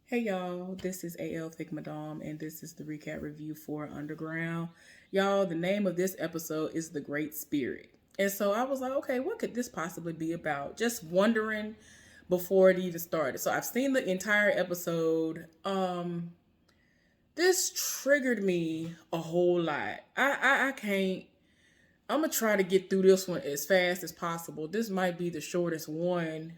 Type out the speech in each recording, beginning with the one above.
Hey y'all, this is AL Thick Madame, and this is the recap review for Underground. Y'all, the name of this episode is The Great Spirit. And so I was like, okay, what could this possibly be about? Just wondering before it even started. So I've seen the entire episode. This triggered me a whole lot. I can't. I'm gonna try to get through this one as fast as possible. This might be the shortest one.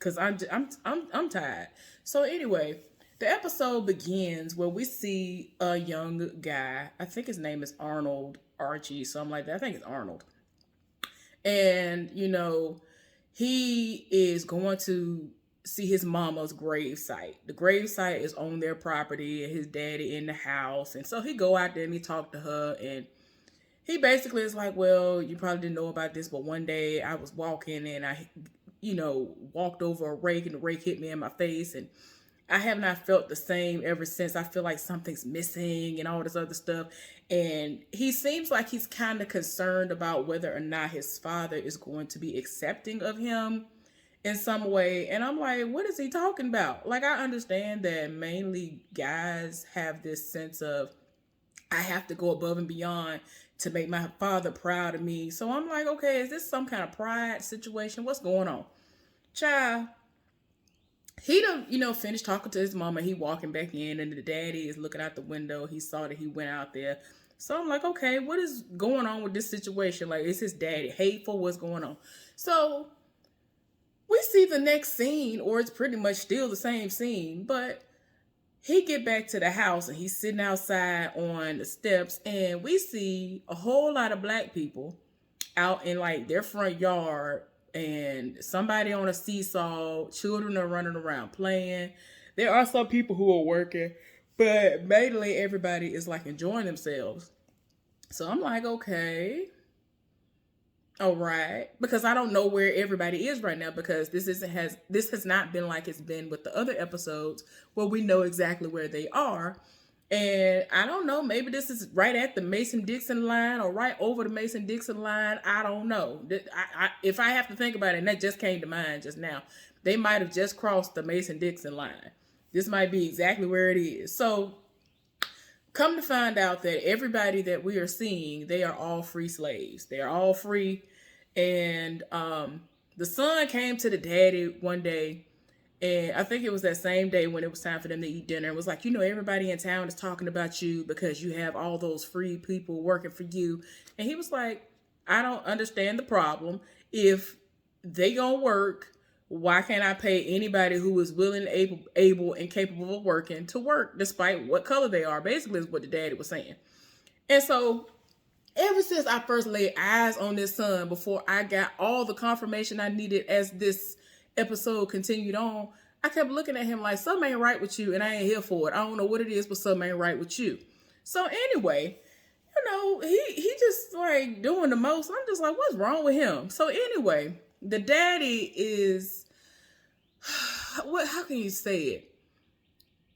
Because I'm tired. So anyway, the episode begins where we see a young guy. I think his name is Arnold Archie, something like that. I think it's Arnold, and he is going to see his mama's grave site. The grave site is on their property, and his daddy in the house, and so he go out there and he talk to her and. He basically is like, well, you probably didn't know about this, but one day I was walking and I walked over a rake and the rake hit me in my face. And I have not felt the same ever since. I feel like something's missing and all this other stuff. And he seems like he's kind of concerned about whether or not his father is going to be accepting of him in some way. And I'm like, what is he talking about? Like, I understand that mainly guys have this sense of, I have to go above and beyond to make my father proud of me. So I'm like, okay, is this some kind of pride situation? What's going on? Child, he done, finished talking to his mama. He walking back in and the daddy is looking out the window. He saw that he went out there. So I'm like, okay, what is going on with this situation? Like, is his daddy hateful? What's going on? So we see the next scene, or it's pretty much still the same scene, but he get back to the house and he's sitting outside on the steps and we see a whole lot of black people out in like their front yard and somebody on a seesaw. Children are running around playing. There are some people who are working, but mainly everybody is like enjoying themselves. So I'm like, okay, all right, because I don't know where everybody is right now, because this has not been like it's been with the other episodes where we know exactly where they are. And I don't know, maybe this is right at the Mason-Dixon line or right over the Mason-Dixon line. I don't know. If I have to think about it, and that just came to mind just now, they might have just crossed the Mason-Dixon line. This might be exactly where it is. So come to find out that everybody that we are seeing, they are all free slaves. They are all free. And the son came to the daddy one day, and I think it was that same day when it was time for them to eat dinner. It was like, everybody in town is talking about you because you have all those free people working for you. And he was like, I don't understand the problem. If they gonna work, why can't I pay anybody who is willing, able, and capable of working to work despite what color they are? Basically, is what the daddy was saying. And so, ever since I first laid eyes on this son, before I got all the confirmation I needed as this episode continued on, I kept looking at him like, something ain't right with you, and I ain't here for it. I don't know what it is, but something ain't right with you. So anyway, he just like doing the most. I'm just like, what's wrong with him? So anyway, the daddy is how can you say it?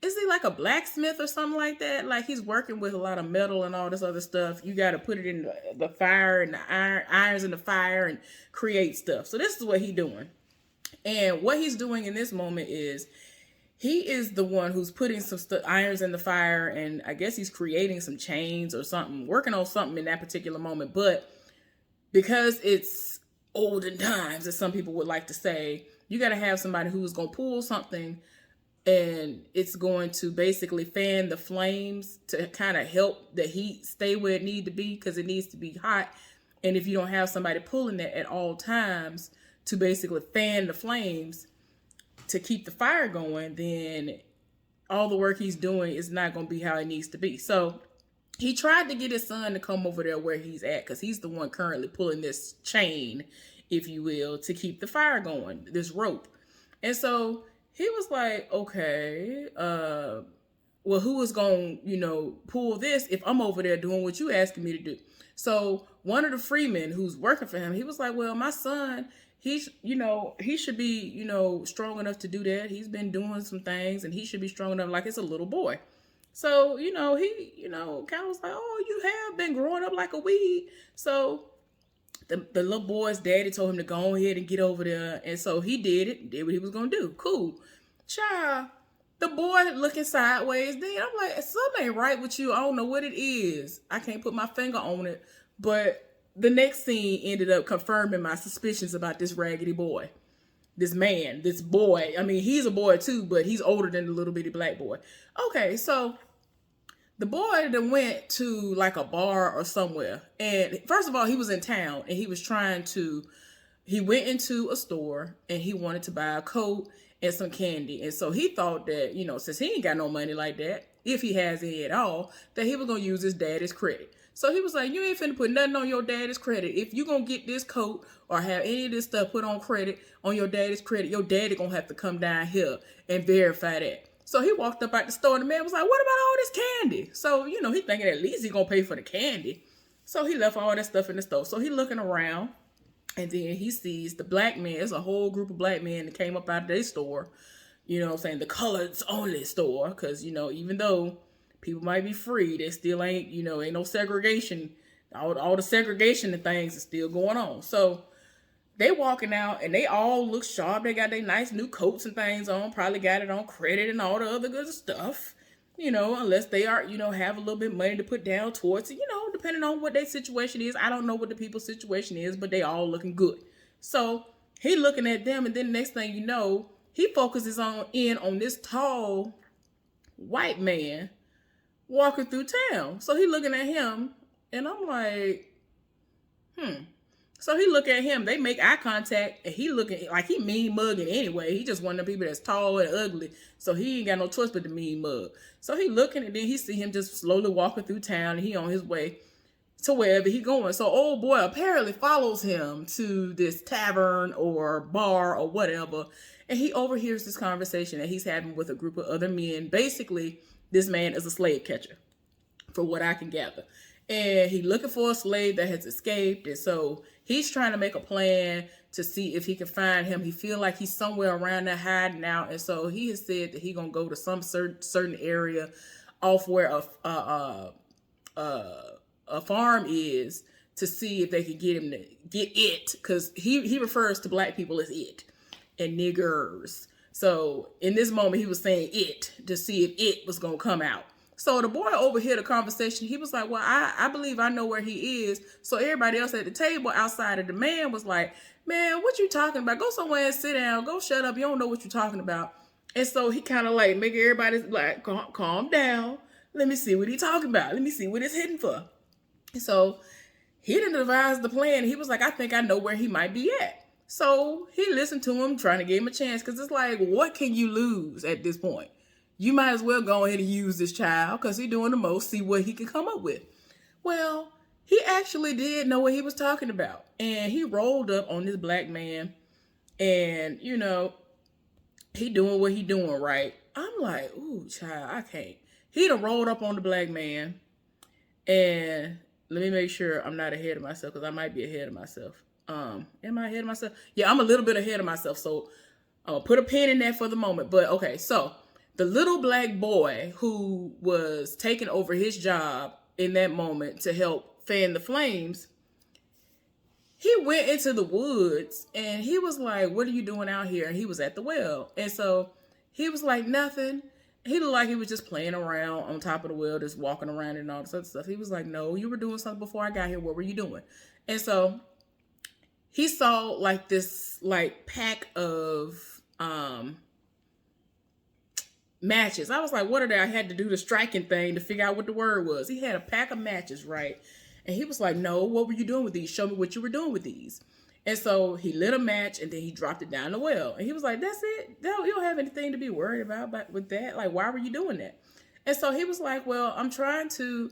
Is he like a blacksmith or something like that? Like he's working with a lot of metal and all this other stuff. You got to put it in the fire and the irons in the fire and create stuff. So this is what he's doing. And what he's doing in this moment is he is the one who's putting some irons in the fire, and I guess he's creating some chains or something, working on something in that particular moment. But because it's olden times, as some people would like to say, you got to have somebody who's going to pull something and it's going to basically fan the flames to kind of help the heat stay where it needs to be, because it needs to be hot. And if you don't have somebody pulling it at all times to basically fan the flames to keep the fire going, then all the work he's doing is not going to be how it needs to be. So he tried to get his son to come over there where he's at, because he's the one currently pulling this chain, if you will, to keep the fire going, this rope. And so he was like, okay, well, who is going to, pull this if I'm over there doing what you asking me to do? So one of the freemen who's working for him, he was like, well, my son, he should be, strong enough to do that. He's been doing some things and he should be strong enough, like it's a little boy. So, he, kind of was like, oh, you have been growing up like a weed. So the little boy's daddy told him to go ahead and get over there. And so he did what he was going to do. Cool. Child, the boy looking sideways. Then I'm like, something ain't right with you. I don't know what it is. I can't put my finger on it. But the next scene ended up confirming my suspicions about this raggedy boy. This man, this boy. I mean, he's a boy too, but he's older than the little bitty black boy. Okay, so the boy that went to like a bar or somewhere. And first of all, he was in town and he went into a store and he wanted to buy a coat and some candy. And so he thought that, since he ain't got no money like that, if he has any at all, that he was going to use his daddy's credit. So he was like, you ain't finna put nothing on your daddy's credit. If you going to get this coat or have any of this stuff put on credit, on your daddy's credit, your daddy going to have to come down here and verify that. So he walked up out the store and the man was like, what about all this candy? So, he thinking at least he going to pay for the candy. So he left all that stuff in the store. So he looking around. And then he sees the black men. It's a whole group of black men that came up out of their store. The coloreds only store. Because, even though people might be free, they still ain't no segregation. All the segregation and things is still going on. So they walking out and they all look sharp. They got their nice new coats and things on. Probably got it on credit and all the other good stuff. Unless they are, have a little bit of money to put down towards it, depending on what their situation is. I don't know what the people's situation is, but they all looking good. So he looking at them, and then the next thing you know, he focuses on this tall white man walking through town. So he looking at him, and I'm like, So he look at him, they make eye contact, and he looking like he mean mugging anyway. He just one of the people that's tall and ugly, so he ain't got no choice but to mean mug. So he looking, and then he see him just slowly walking through town, and he on his way to wherever he going. So old boy apparently follows him to this tavern or bar or whatever, and he overhears this conversation that he's having with a group of other men. Basically, this man is a slave catcher, for what I can gather. And he looking for a slave that has escaped. And so he's trying to make a plan to see if he can find him. He feel like he's somewhere around there hiding out. And so he has said that he going to go to some certain area off where a farm is to see if they can get him to get it. Because he refers to black people as it and niggers. So in this moment, he was saying it to see if it was going to come out. So the boy overheard the conversation. He was like, well, I believe I know where he is. So everybody else at the table outside of the man was like, man, what you talking about? Go somewhere and sit down. Go shut up. You don't know what you're talking about. And so he kind of like make everybody like, calm down. Let me see what he talking about. Let me see what it's hitting for. So he didn't devise the plan. He was like, I think I know where he might be at. So he listened to him, trying to give him a chance. Because it's like, what can you lose at this point? You might as well go ahead and use this child because he's doing the most, see what he can come up with. Well, he actually did know what he was talking about. And he rolled up on this black man and, he doing what he doing, right? I'm like, ooh, child, I can't. He done rolled up on the black man. And let me make sure I'm not ahead of myself because I might be ahead of myself. Am I ahead of myself? Yeah, I'm a little bit ahead of myself. So I'm going to put a pin in there for the moment. But okay, so the little black boy who was taking over his job in that moment to help fan the flames, he went into the woods and he was like, what are you doing out here? And he was at the well. And so he was like, nothing. He looked like he was just playing around on top of the well, just walking around and all this other stuff. He was like, no, you were doing something before I got here. What were you doing? And so he saw like this like pack of matches. I was like, what are they? I had to do the striking thing to figure out what the word was. He had a pack of matches, right? And he was like, no, what were you doing with these? Show me what you were doing with these. And so he lit a match and then he dropped it down the well. And he was like, that's it? You don't have anything to be worried about with that? Like, why were you doing that? And so he was like, well, I'm trying to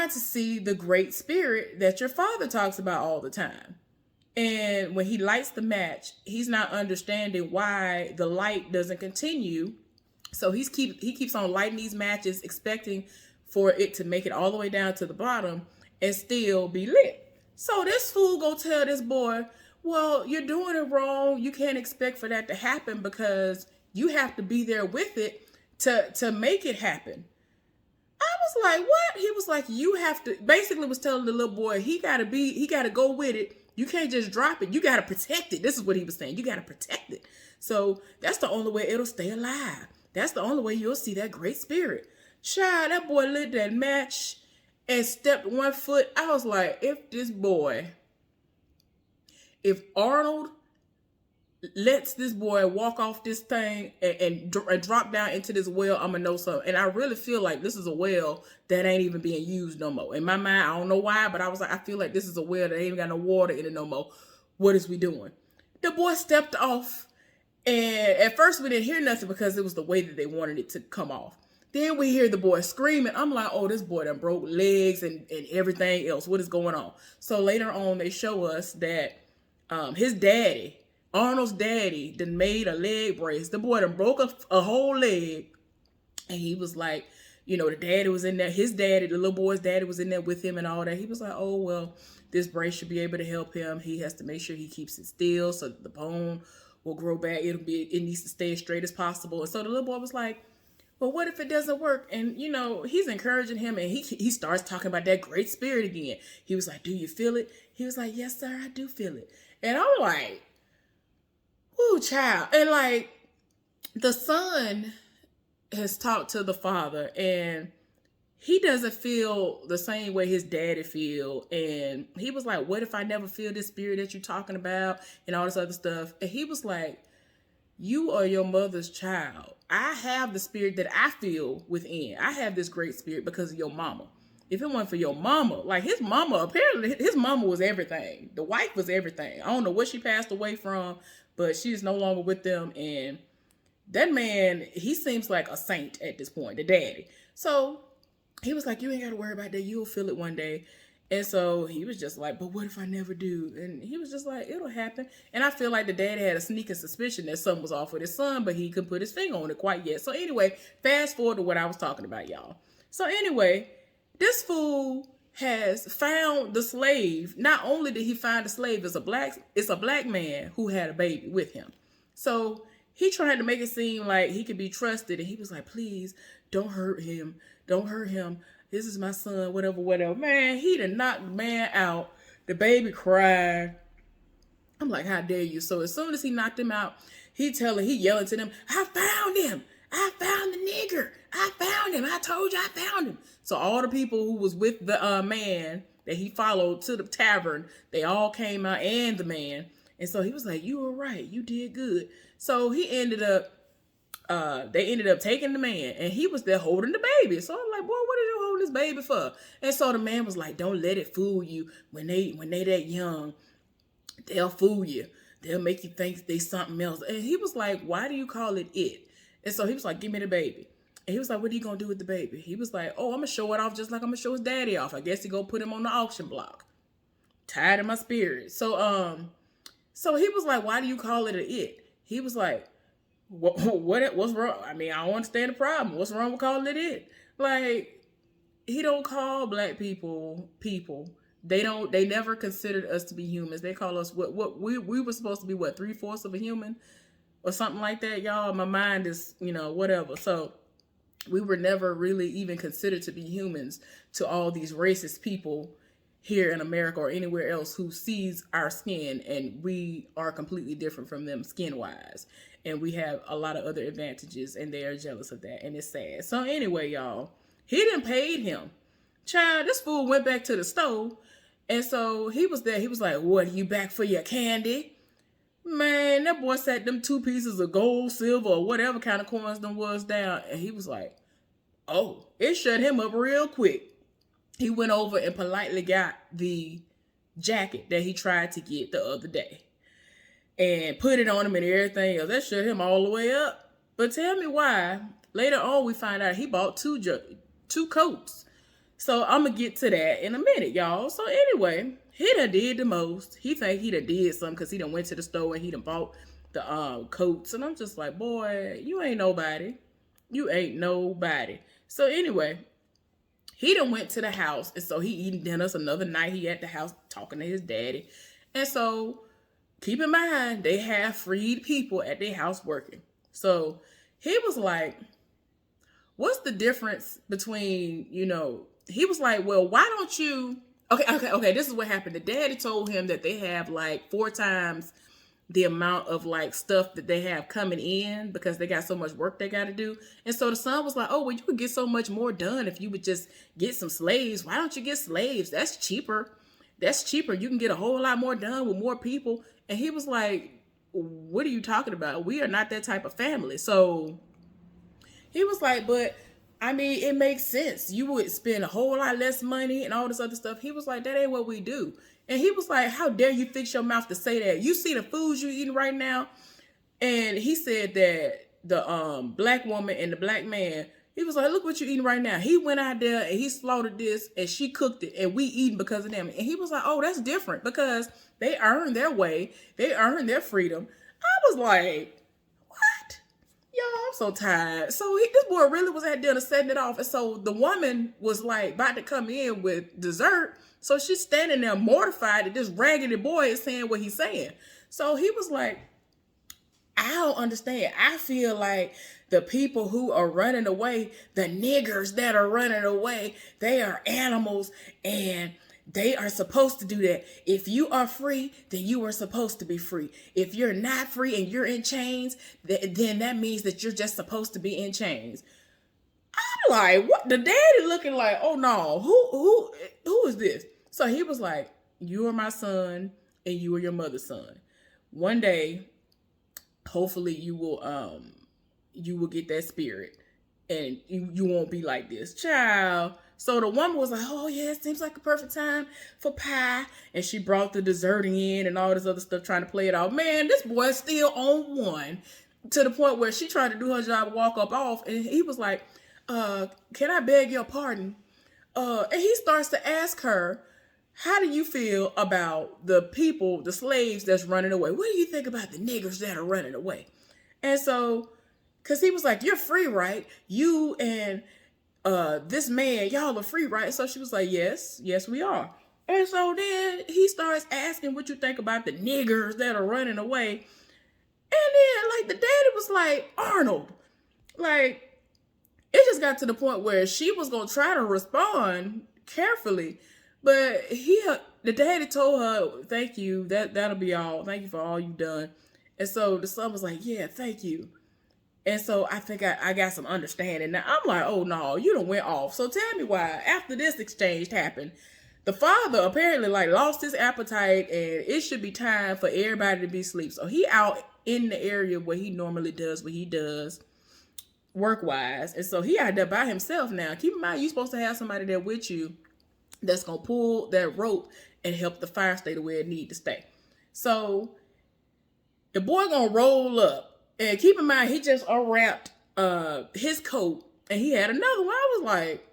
see the great spirit that your father talks about all the time. And when he lights the match, he's not understanding why the light doesn't continue. So he keeps on lighting these matches, expecting for it to make it all the way down to the bottom and still be lit. So this fool go tell this boy, well, you're doing it wrong. You can't expect for that to happen because you have to be there with it to make it happen. I was like, what? He was like, you have to, basically was telling the little boy, he got to go with it You can't just drop it. You got to protect it. This is what he was saying. You got to protect it. So that's the only way it'll stay alive. That's the only way you'll see that great spirit. Child, that boy lit that match and stepped 1 foot. I was like, if Arnold lets this boy walk off this thing and drop down into this well, I'm gonna know something. And I really feel like this is a well that ain't even being used no more. In my mind, I don't know why, but I was like, I feel like this is a well that ain't even got no water in it no more. What is we doing? The boy stepped off, and at first we didn't hear nothing because it was the way that they wanted it to come off. Then we hear the boy screaming. I'm like, oh, this boy done broke legs and everything else. What is going on? So later on, they show us that his daddy, Arnold's daddy, done made a leg brace. The boy done broke a whole leg. And he was like, the daddy was in there. His daddy, the little boy's daddy, was in there with him and all that. He was like, oh, well, this brace should be able to help him. He has to make sure he keeps it still so that the bone will grow back. It needs to stay as straight as possible. And so the little boy was like, well, what if it doesn't work? And, he's encouraging him, and he starts talking about that great spirit again. He was like, do you feel it? He was like, yes, sir, I do feel it. And I'm like, whoo, child. And like, the son has talked to the father, and he doesn't feel the same way his daddy feel. And he was like, what if I never feel this spirit that you're talking about and all this other stuff? And he was like, you are your mother's child. I have the spirit that I feel within. I have this great spirit because of your mama. If it wasn't for your mama, like his mama, apparently his mama was everything. The wife was everything. I don't know what she passed away from, but she's no longer with them. And that man, he seems like a saint at this point, the daddy. So he was like, you ain't got to worry about that. You'll feel it one day. And so he was just like, but what if I never do? And he was just like, it'll happen. And I feel like the daddy had a sneaking suspicion that something was off with his son, but he couldn't put his finger on it quite yet. So anyway, fast forward to what I was talking about, y'all. So anyway, this fool has found the slave. Not only did he find the slave, it's a black man who had a baby with him. So he tried to make it seem like he could be trusted. And he was like, please don't hurt him. Don't hurt him. This is my son, whatever. Man, he done knocked the man out. The baby cried. I'm like, how dare you? So as soon as he knocked him out, he yelling to them, I found him. I found the nigger. I found him. I told you I found him. So all the people who was with the man that he followed to the tavern, they all came out, and the man. And so he was like, you were right. You did good. So they ended up taking the man, and he was there holding the baby. So I'm like, boy, what are you holding this baby for? And so the man was like, don't let it fool you. When they that young, they'll fool you. They'll make you think they something else. And he was like, why do you call it it? And so he was like, give me the baby. And he was like, what are you going to do with the baby? He was like, oh, I'm going to show it off just like I'm going to show his daddy off. I guess he go put him on the auction block. Tired of my spirit. So he was like, why do you call it a it? He was like, what's wrong? I mean, I don't understand the problem. What's wrong with calling it it? Like, he don't call black people. They never considered us to be humans. They call us what we were supposed to be, 3/4 of a human or something like that, y'all. My mind is, whatever. So we were never really even considered to be humans to all these racist people here in America or anywhere else who sees our skin, and we are completely different from them skin wise. And we have a lot of other advantages, and they are jealous of that. And it's sad. So anyway, y'all, he done paid him. Child, this fool went back to the store. And so he was there. He was like, what, you back for your candy? Man, that boy sat them 2 pieces of gold, silver, or whatever kind of coins them was down. And he was like, oh, it shut him up real quick. He went over and politely got the jacket that he tried to get the other day and put it on him and everything else. That shut him all the way up. But tell me why. Later on, we find out he bought two coats. So I'm going to get to that in a minute, y'all. So anyway, he done did the most. He think he done did something because he done went to the store and he done bought the coats. And I'm just like, boy, you ain't nobody. You ain't nobody. So anyway, he done went to the house. And so he eating dinner. So another night he at the house talking to his daddy. And so keep in mind, they have freed people at their house working. So he was like, what's the difference between, he was like, well, why don't you, Okay. This is what happened. The daddy told him that they have like 4 times the amount of like stuff that they have coming in because they got so much work they got to do. And so the son was like, oh, well, you could get so much more done if you would just get some slaves. Why don't you get slaves? That's cheaper. That's cheaper. You can get a whole lot more done with more people. And he was like, what are you talking about? We are not that type of family. So he was like, but I mean, it makes sense. You would spend a whole lot less money and all this other stuff. He was like, that ain't what we do. And he was like, how dare you fix your mouth to say that? You see the foods you eating right now? And he said that the black woman and the black man, he was like, look what you eating right now. He went out there and he slaughtered this and she cooked it and we eating because of them. And he was like, oh, that's different because they earned their way. They earned their freedom. I was like, what? Yo, I'm so tired. So this boy really was at dinner setting it off. And so the woman was like about to come in with dessert. So she's standing there mortified that this raggedy boy is saying what he's saying. So he was like, I don't understand. I feel like the people who are running away, the niggers that are running away, they are animals and they are supposed to do that. If you are free, then you are supposed to be free. If you're not free and you're in chains, then that means that you're just supposed to be in chains. I'm like, what? The daddy looking like, oh no, who is this? So he was like, you are my son and you are your mother's son. One day, hopefully you will get that spirit and you won't be like this, child. So the woman was like, oh yeah, it seems like a perfect time for pie. And she brought the dessert in and all this other stuff trying to play it off. Man, this boy's still on one to the point where she tried to do her job, walk up off. And he was like, can I beg your pardon? And he starts to ask her, how do you feel about the people, the slaves that's running away? What do you think about the niggers that are running away? And so, because he was like, you're free, right? You and this man, y'all are free, right? So she was like, yes, we are. And so then he starts asking what you think about the niggers that are running away. And then, like, the daddy was like, Arnold, like, it just got to the point where she was going to try to respond carefully. But the daddy told her, thank you, that'll be all. Thank you for all you've done. And so the son was like, yeah, thank you. And so I think I got some understanding. Now I'm like, oh no, you done went off. So tell me why, after this exchange happened, the father apparently like lost his appetite and it should be time for everybody to be asleep. So he out in the area where he normally does what he does work-wise. And so he out there by himself now. Keep in mind, you're supposed to have somebody there with you that's going to pull that rope and help the fire stay the way it need to stay. So the boy going to roll up. And keep in mind, he just unwrapped his coat. And he had another one. I was like,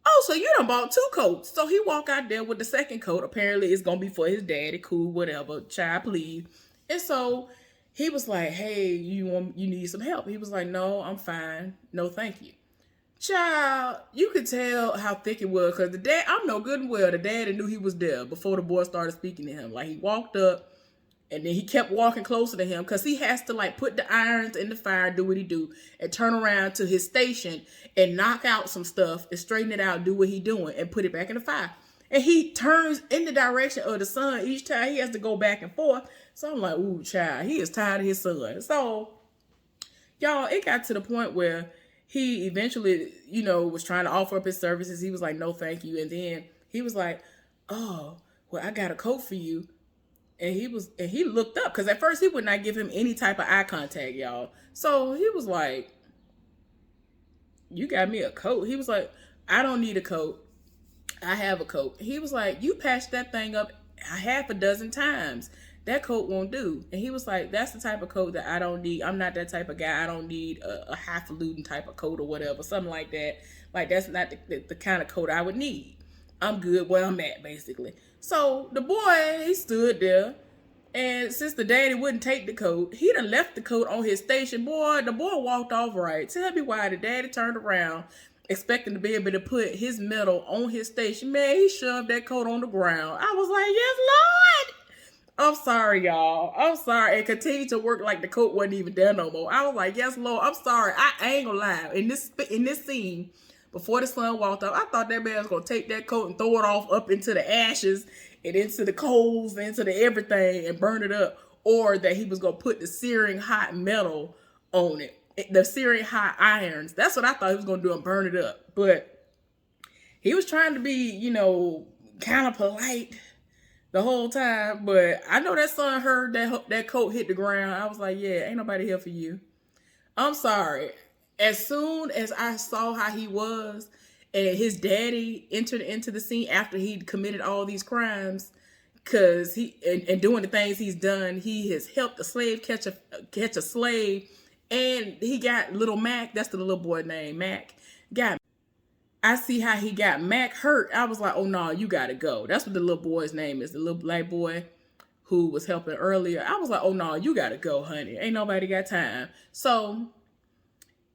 oh, so you done bought 2 coats. So he walked out there with the second coat. Apparently, it's going to be for his daddy. Cool, whatever. Child, please. And so he was like, hey, you need some help? He was like, no, I'm fine. No, thank you. Child, you could tell how thick it was because I'm no good and well. The daddy knew he was there before the boy started speaking to him. Like, he walked up and then he kept walking closer to him because he has to like put the irons in the fire, do what he do, and turn around to his station and knock out some stuff and straighten it out, do what he doing and put it back in the fire. And he turns in the direction of the sun each time. He has to go back and forth. So I'm like, ooh, child, he is tired of his son. So, y'all, it got to the point where he eventually, was trying to offer up his services. He was like, no, thank you. And then he was like, oh, well, I got a coat for you. And he looked up because at first he would not give him any type of eye contact, y'all. So he was like, you got me a coat? He was like, I don't need a coat. I have a coat. He was like, you patched that thing up a half a dozen times. That coat won't do. And he was like, that's the type of coat that I don't need. I'm not that type of guy. I don't need a highfalutin type of coat or whatever, something like that. Like, that's not the kind of coat I would need. I'm good where I'm at, basically. So the boy, he stood there. And since the daddy wouldn't take the coat, he done left the coat on his station. The boy walked off right. Tell me why the daddy turned around expecting to be able to put his medal on his station. Man, he shoved that coat on the ground. I was like, yes, Lord. I'm sorry, y'all. I'm sorry. And continued to work like the coat wasn't even there no more. I was like, yes, Lord, I'm sorry. I ain't gonna lie. In this scene, before the sun walked off. I thought that man was going to take that coat and throw it off up into the ashes and into the coals, into the everything and burn it up. Or that he was going to put the searing hot metal on it. The searing hot irons. That's what I thought he was going to do and burn it up. But he was trying to be, you know, kind of polite the whole time. But I know that son heard that coat hit the ground. I was like, yeah, ain't nobody here for you. I'm sorry. As soon as I saw how he was and his daddy entered into the scene after he'd committed all these crimes, because he and doing the things he's done, he has helped a slave catch a slave, and he got little Mac. That's the little boy name, Mac. I see how he got Mac hurt. I was like, oh no, you gotta go. That's what the little boy's name is, the little black boy who was helping earlier. I was like, oh no, you gotta go, honey. Ain't nobody got time. So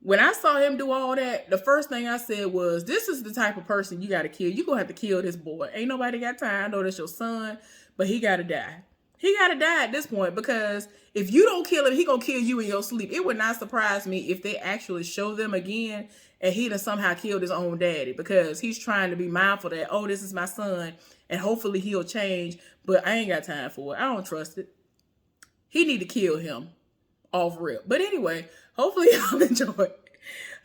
when I saw him do all that, the first thing I said was, this is the type of person you got to kill. You're going to have to kill this boy. Ain't nobody got time. I know that's your son, but he got to die. He got to die at this point, because if you don't kill him, he going to kill you in your sleep. It would not surprise me if they actually show them again and he done somehow killed his own daddy, because he's trying to be mindful that, oh, this is my son, and hopefully he'll change, but I ain't got time for it. I don't trust it. He need to kill him off rip. But anyway, hopefully y'all enjoyed.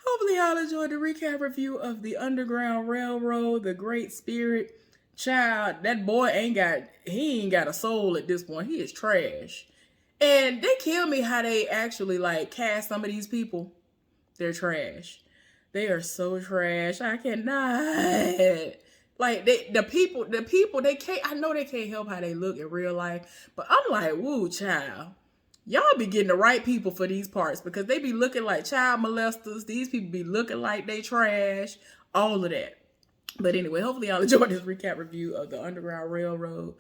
Hopefully y'all enjoyed the recap review of the Underground Railroad, the Great Spirit. Child, that boy ain't got a soul at this point. He is trash. And they kill me how they actually like cast some of these people. They're trash. They are so trash. I cannot. Like the people, they can't, I know they can't help how they look in real life, but I'm like, woo, child. Y'all be getting the right people for these parts, because they be looking like child molesters. These people be looking like they trash, all of that. But anyway, hopefully y'all enjoyed this recap review of the Underground Railroad.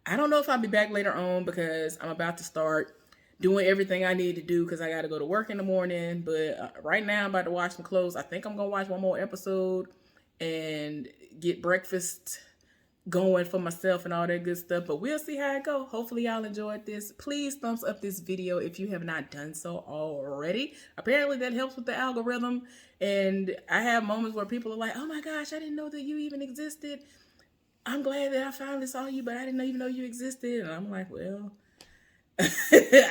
I don't know if I'll be back later on, because I'm about to start doing everything I need to do, because I got to go to work in the morning. But right now I'm about to wash some clothes. I think I'm going to watch one more episode and get breakfast going for myself and all that good stuff, but we'll see how it go. Hopefully y'all enjoyed this. Please thumbs up this video if you have not done so already. Apparently that helps with the algorithm, and I have moments where people are like, oh my gosh, I didn't know that you even existed. I'm glad that I finally saw you, but I didn't even know you existed. And I'm like, well,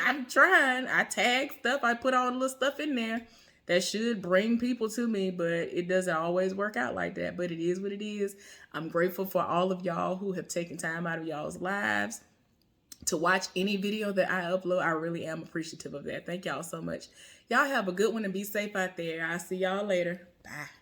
I'm trying. I tag stuff. I put all the little stuff in there that should bring people to me, but it doesn't always work out like that. But it is what it is. I'm grateful for all of y'all who have taken time out of y'all's lives to watch any video that I upload. I really am appreciative of that. Thank y'all so much. Y'all have a good one and be safe out there. I'll see y'all later. Bye.